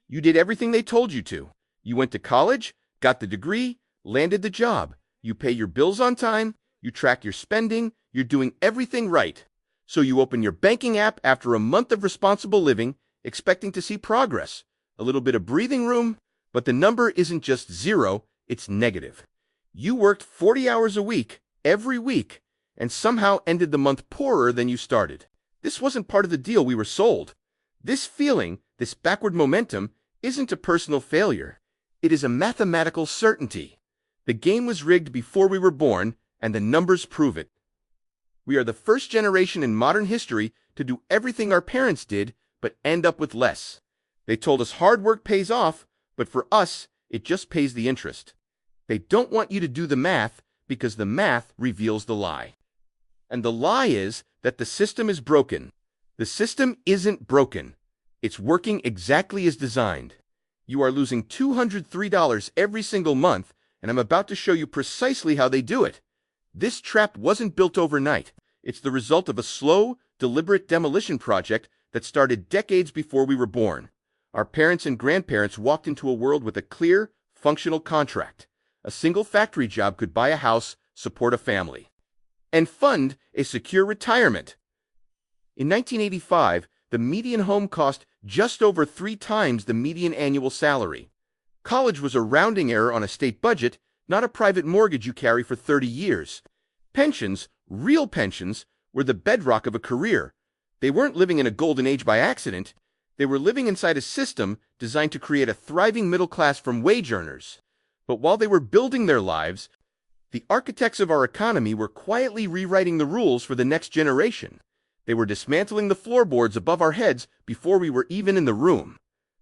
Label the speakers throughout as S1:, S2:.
S1: You did everything they told you to. You went to college, got the degree, landed the job. You pay your bills on time, you track your spending, you're doing everything right. So you open your banking app after a month of responsible living, expecting to see progress, a little bit of breathing room, but the number isn't just zero, it's negative. You worked 40 hours a week, every week, and somehow ended the month poorer than you started. This wasn't part of the deal we were sold. This feeling, this backward momentum, isn't a personal failure. It is a mathematical certainty. The game was rigged before we were born, and the numbers prove it. We are the first generation in modern history to do everything our parents did, but end up with less. They told us hard work pays off, but for us, it just pays the interest. They don't want you to do the math because the math reveals the lie. And the lie is that the system is broken. The system isn't broken. It's working exactly as designed. You are losing $203 every single month, and I'm about to show you precisely how they do it. This trap wasn't built overnight. It's the result of a slow, deliberate demolition project that started decades before we were born. Our parents and grandparents walked into a world with a clear, functional contract. A single factory job could buy a house, support a family, and fund a secure retirement. In 1985, the median home cost just over 3 times the median annual salary. College was a rounding error on a state budget, not a private mortgage you carry for 30 years. Pensions, real pensions, were the bedrock of a career. They weren't living in a golden age by accident. They were living inside a system designed to create a thriving middle class from wage earners. But while they were building their lives, the architects of our economy were quietly rewriting the rules for the next generation. They were dismantling the floorboards above our heads before we were even in the room.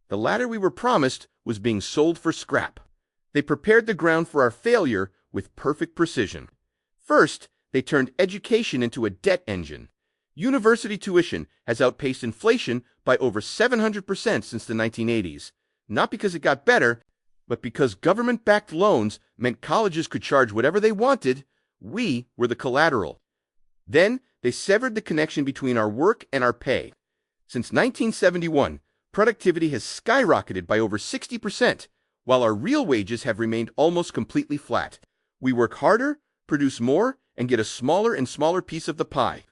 S1: The ladder we were promised was being sold for scrap. They prepared the ground for our failure with perfect precision. First, they turned education into a debt engine. University tuition has outpaced inflation by over 700% since the 1980s, not because it got better, but because government-backed loans meant colleges could charge whatever they wanted. We were the collateral. Then, they severed the connection between our work and our pay. Since 1971, productivity has skyrocketed by over 60%, while our real wages have remained almost completely flat. We work harder, produce more, and get a smaller and smaller piece of the pie.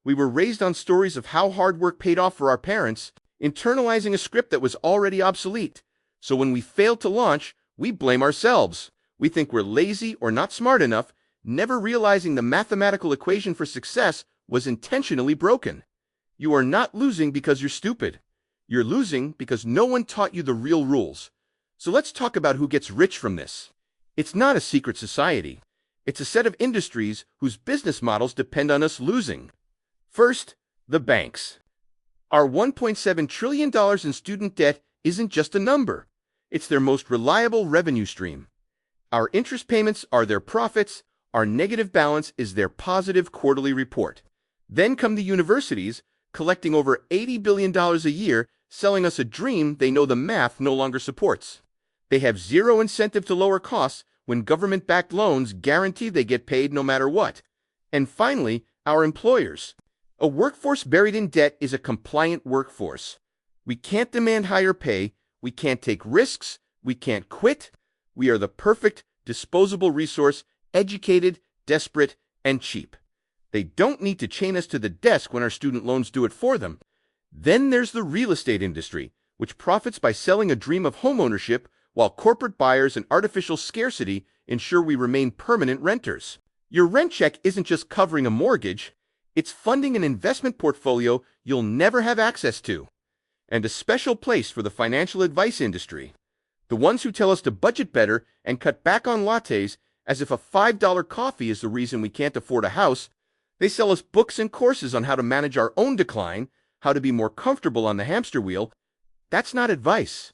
S1: We were raised on stories of how hard work paid off for our parents, internalizing a script that was already obsolete. So when we fail to launch, we blame ourselves. We think we're lazy or not smart enough, never realizing the mathematical equation for success was intentionally broken. You are not losing because you're stupid. You're losing because no one taught you the real rules. So let's talk about who gets rich from this. It's not a secret society. It's a set of industries whose business models depend on us losing. First, the banks. Our $1.7 trillion in student debt isn't just a number. It's their most reliable revenue stream. Our interest payments are their profits. Our negative balance is their positive quarterly report. Then come the universities, collecting over $80 billion a year, selling us a dream they know the math no longer supports. They have zero incentive to lower costs when government-backed loans guarantee they get paid no matter what. And finally, our employers. A workforce buried in debt is a compliant workforce. We can't demand higher pay, we can't take risks, we can't quit. We are the perfect, disposable resource, educated, desperate, and cheap. They don't need to chain us to the desk when our student loans do it for them. Then there's the real estate industry, which profits by selling a dream of homeownership while corporate buyers and artificial scarcity ensure we remain permanent renters. Your rent check isn't just covering a mortgage, it's funding an investment portfolio you'll never have access to. And a special place for the financial advice industry. The ones who tell us to budget better and cut back on lattes as if a $5 coffee is the reason we can't afford a house. They sell us books and courses on how to manage our own decline, how to be more comfortable on the hamster wheel. That's not advice.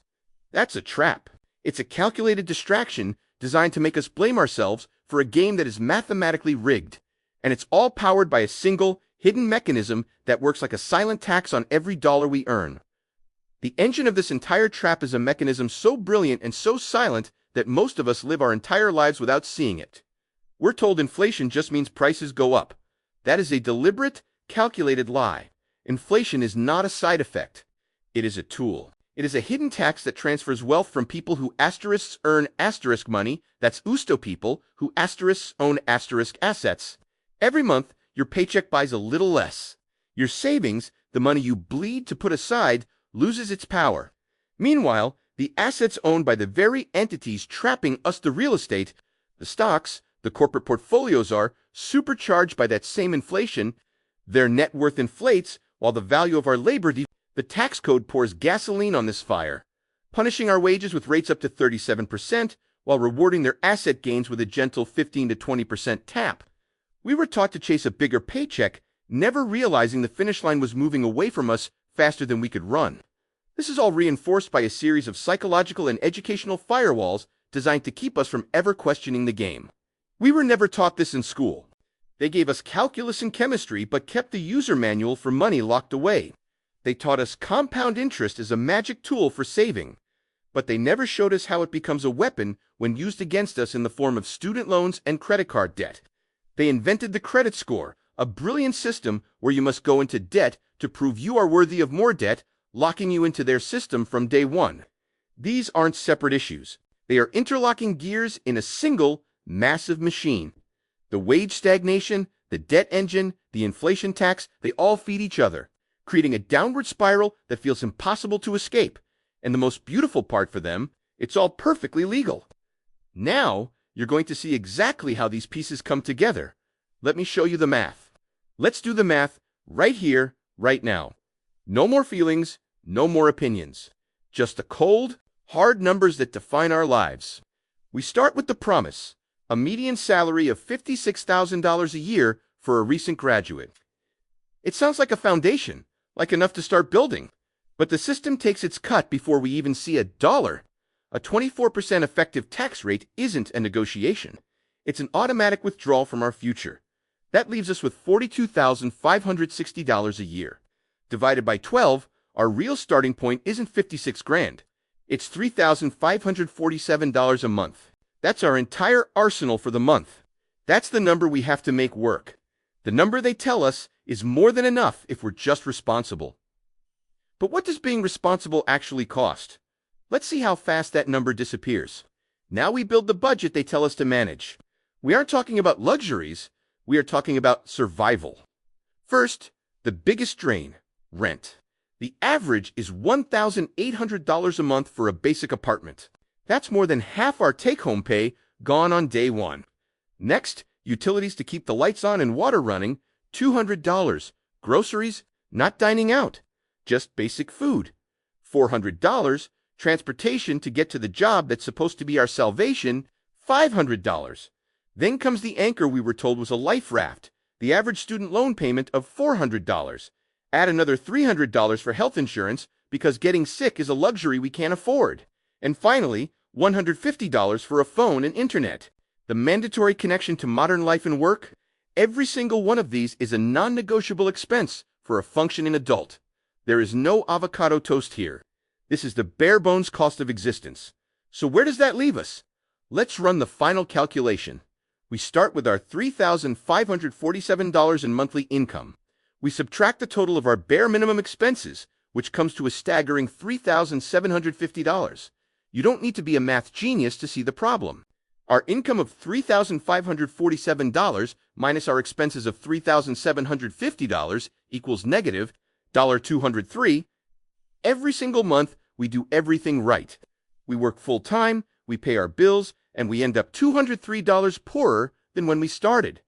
S1: That's a trap. It's a calculated distraction designed to make us blame ourselves for a game that is mathematically rigged. And it's all powered by a single, hidden mechanism that works like a silent tax on every dollar we earn. The engine of this entire trap is a mechanism so brilliant and so silent that most of us live our entire lives without seeing it. We're told inflation just means prices go up. That is a deliberate, calculated lie. Inflation is not a side effect. It is a tool. It is a hidden tax that transfers wealth from people who asterisks earn asterisk money, that's usto people, who asterisks own asterisk assets. Every month, your paycheck buys a little less. Your savings, the money you bleed to put aside, loses its power. Meanwhile, the assets owned by the very entities trapping us, the real estate, the stocks, the corporate portfolios, are supercharged by that same inflation. Their net worth inflates while the value of our labor decreases. The tax code pours gasoline on this fire, punishing our wages with rates up to 37% while rewarding their asset gains with a gentle 15 to 20% tap. We were taught to chase a bigger paycheck, never realizing the finish line was moving away from us faster than we could run. This is all reinforced by a series of psychological and educational firewalls designed to keep us from ever questioning the game. We were never taught this in school. They gave us calculus and chemistry but kept the user manual for money locked away. They taught us compound interest is a magic tool for saving, but they never showed us how it becomes a weapon when used against us in the form of student loans and credit card debt. They invented the credit score, a brilliant system where you must go into debt to prove you are worthy of more debt, locking you into their system from day one. These aren't separate issues. They are interlocking gears in a single, massive machine. The wage stagnation, the debt engine, the inflation tax, they all feed each other, creating a downward spiral that feels impossible to escape. And the most beautiful part for them, it's all perfectly legal. Now, you're going to see exactly how these pieces come together. Let me show you the math. Let's do the math right here, right now. No more feelings, no more opinions. Just the cold, hard numbers that define our lives. We start with the promise, a median salary of $56,000 a year for a recent graduate. It sounds like a foundation, like enough to start building. But the system takes its cut before we even see a dollar. A 24% effective tax rate isn't a negotiation. It's an automatic withdrawal from our future. That leaves us with $42,560 a year. Divided by 12, our real starting point isn't 56 grand. It's $3,547 a month. That's our entire arsenal for the month. That's the number we have to make work. The number they tell us is more than enough if we're just responsible. But what does being responsible actually cost? Let's see how fast that number disappears. Now we build the budget they tell us to manage. We aren't talking about luxuries, we are talking about survival. First, the biggest drain, rent. The average is $1,800 a month for a basic apartment. That's more than half our take-home pay gone on day one. Next, utilities to keep the lights on and water running, $200. Groceries, not dining out, just basic food. $400. Transportation to get to the job that's supposed to be our salvation, $500. Then comes the anchor we were told was a life raft, the average student loan payment of $400. Add another $300 for health insurance because getting sick is a luxury we can't afford. And finally, $150 for a phone and internet. The mandatory connection to modern life and work. Every single one of these is a non-negotiable expense for a functioning adult. There is no avocado toast here. This is the bare bones cost of existence. So where does that leave us? Let's run the final calculation. We start with our $3,547 in monthly income. We subtract the total of our bare minimum expenses, which comes to a staggering $3,750. You don't need to be a math genius to see the problem. Our income of $3,547 minus our expenses of $3,750 equals negative $203. Every single month, we do everything right. We work full-time, we pay our bills, and we end up $203 poorer than when we started.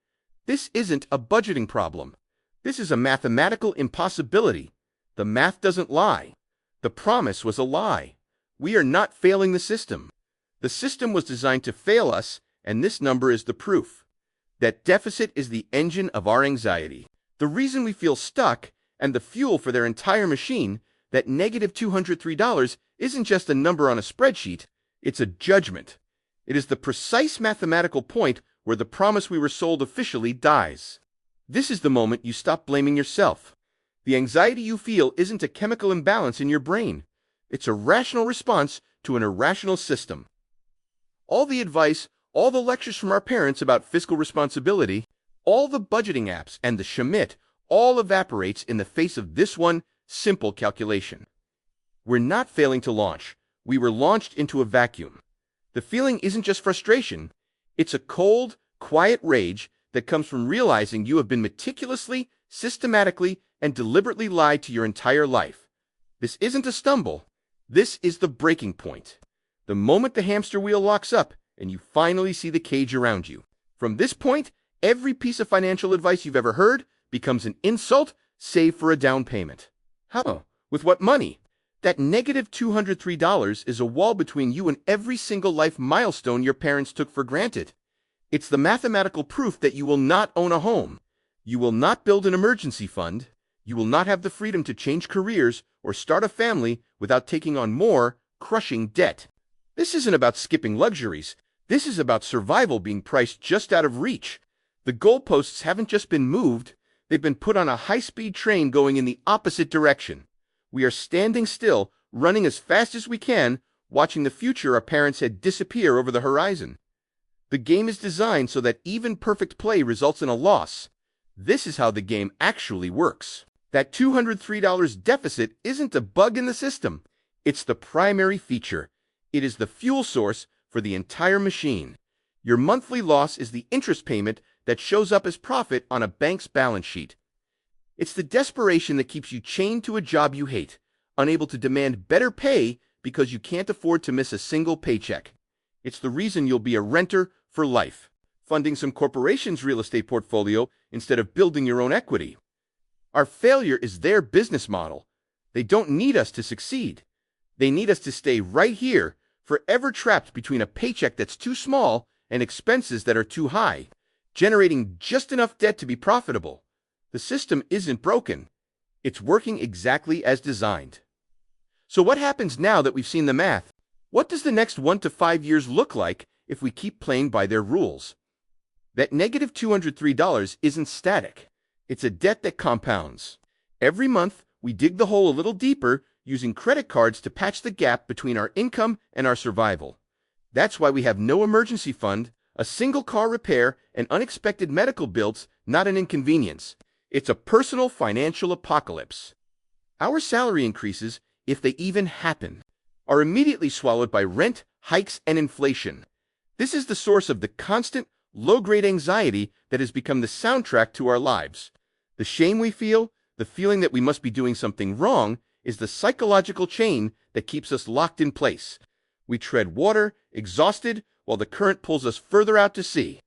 S1: This isn't a budgeting problem. This is a mathematical impossibility. The math doesn't lie. The promise was a lie. We are not failing the system. The system was designed to fail us, and this number is the proof. That deficit is the engine of our anxiety. The reason we feel stuck, and the fuel for their entire machine, that negative $203 isn't just a number on a spreadsheet, it's a judgment. It is the precise mathematical point where the promise we were sold officially dies. This is the moment you stop blaming yourself. The anxiety you feel isn't a chemical imbalance in your brain. It's a rational response to an irrational system. All the advice, all the lectures from our parents about fiscal responsibility, all the budgeting apps and the Schmidt, all evaporates in the face of this one simple calculation. We're not failing to launch. We were launched into a vacuum. The feeling isn't just frustration. It's a cold, quiet rage that comes from realizing you have been meticulously, systematically, and deliberately lied to your entire life. This isn't a stumble. This is the breaking point. The moment the hamster wheel locks up and you finally see the cage around you. From this point, every piece of financial advice you've ever heard becomes an insult, save for a down payment. How? With what money? That negative $203 is a wall between you and every single life milestone your parents took for granted. It's the mathematical proof that you will not own a home. You will not build an emergency fund. You will not have the freedom to change careers or start a family without taking on more, crushing debt. This isn't about skipping luxuries. This is about survival being priced just out of reach. The goalposts haven't just been moved, they've been put on a high-speed train going in the opposite direction. We are standing still, running as fast as we can, watching the future our parents had disappear over the horizon. The game is designed so that even perfect play results in a loss. This is how the game actually works. That $203 deficit isn't a bug in the system. It's the primary feature. It is the fuel source for the entire machine. Your monthly loss is the interest payment that shows up as profit on a bank's balance sheet. It's the desperation that keeps you chained to a job you hate, unable to demand better pay because you can't afford to miss a single paycheck. It's the reason you'll be a renter for life, funding some corporation's real estate portfolio instead of building your own equity. Our failure is their business model. They don't need us to succeed. They need us to stay right here, forever trapped between a paycheck that's too small and expenses that are too high, generating just enough debt to be profitable. The system isn't broken. It's working exactly as designed. So what happens now that we've seen the math? What does the next 1 to 5 years look like if we keep playing by their rules? That negative $203 isn't static. It's a debt that compounds. Every month, we dig the hole a little deeper using credit cards to patch the gap between our income and our survival. That's why we have no emergency fund, a single car repair, and unexpected medical bills, not an inconvenience. It's a personal financial apocalypse. Our salary increases, if they even happen, are immediately swallowed by rent, hikes, and inflation. This is the source of the constant, low-grade anxiety that has become the soundtrack to our lives. The shame we feel, the feeling that we must be doing something wrong, is the psychological chain that keeps us locked in place. We tread water, exhausted, while the current pulls us further out to sea.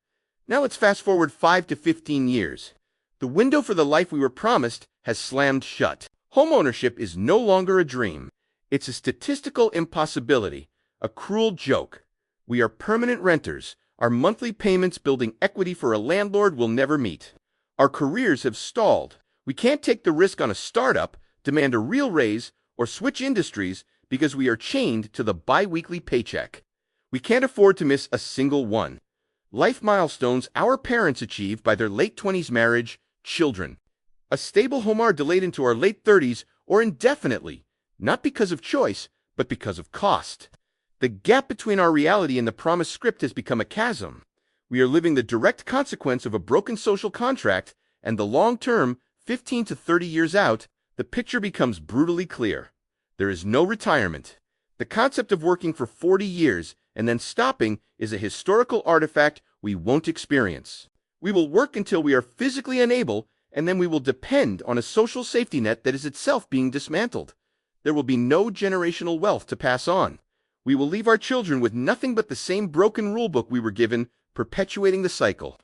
S1: Now let's fast forward 5 to 15 years. The window for the life we were promised has slammed shut. Homeownership is no longer a dream. It's a statistical impossibility, a cruel joke. We are permanent renters, our monthly payments building equity for a landlord we'll never meet. Our careers have stalled. We can't take the risk on a startup, demand a real raise, or switch industries because we are chained to the bi-weekly paycheck. We can't afford to miss a single one. Life milestones our parents achieved by their late 20s marriage, children. A stable home are delayed into our late 30s or indefinitely, not because of choice, but because of cost. The gap between our reality and the promised script has become a chasm. We are living the direct consequence of a broken social contract, and the long-term, 15 to 30 years out, the picture becomes brutally clear. There is no retirement. The concept of working for 40 years and then stopping is a historical artifact we won't experience. We will work until we are physically unable, and then we will depend on a social safety net that is itself being dismantled. There will be no generational wealth to pass on. We will leave our children with nothing but the same broken rulebook we were given, perpetuating the cycle.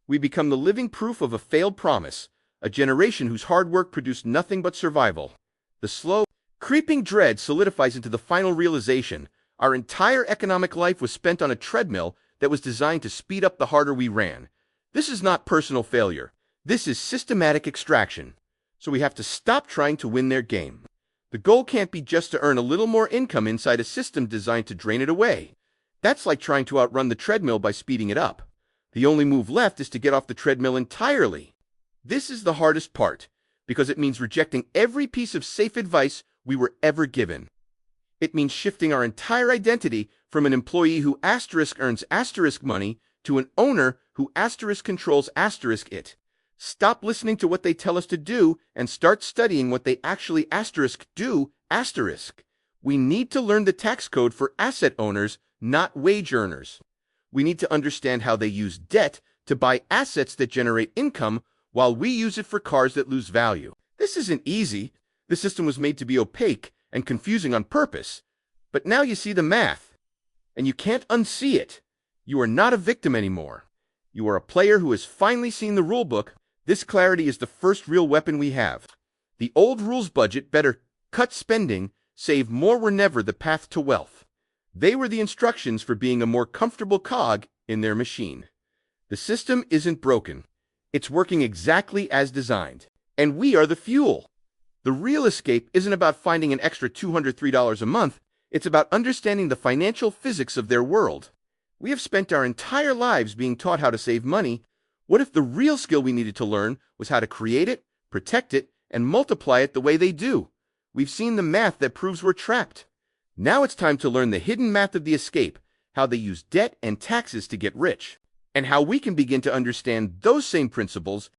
S1: We become the living proof of a failed promise, a generation whose hard work produced nothing but survival. The slow, creeping dread solidifies into the final realization: our entire economic life was spent on a treadmill that was designed to speed up the harder we ran. This is not personal failure. This is systematic extraction. So we have to stop trying to win their game. The goal can't be just to earn a little more income inside a system designed to drain it away. That's like trying to outrun the treadmill by speeding it up. The only move left is to get off the treadmill entirely. This is the hardest part, because it means rejecting every piece of safe advice we were ever given. It means shifting our entire identity from an employee who earns money to an owner who controls it. Stop listening to what they tell us to do and start studying what they actually do. We need to learn the tax code for asset owners, not wage earners. We need to understand how they use debt to buy assets that generate income while we use it for cars that lose value. This isn't easy. The system was made to be opaque and confusing on purpose. But now you see the math, and you can't unsee it. You are not a victim anymore. You are a player who has finally seen the rulebook. This clarity is the first real weapon we have. The old rules budget, better cut spending, save more, were never the path to wealth. They were the instructions for being a more comfortable cog in their machine. The system isn't broken. It's working exactly as designed. And we are the fuel. The real escape isn't about finding an extra $203 a month. It's about understanding the financial physics of their world. We have spent our entire lives being taught how to save money. What if the real skill we needed to learn was how to create it, protect it, and multiply it the way they do? We've seen the math that proves we're trapped. Now it's time to learn the hidden math of the escape, how they use debt and taxes to get rich, and how we can begin to understand those same principles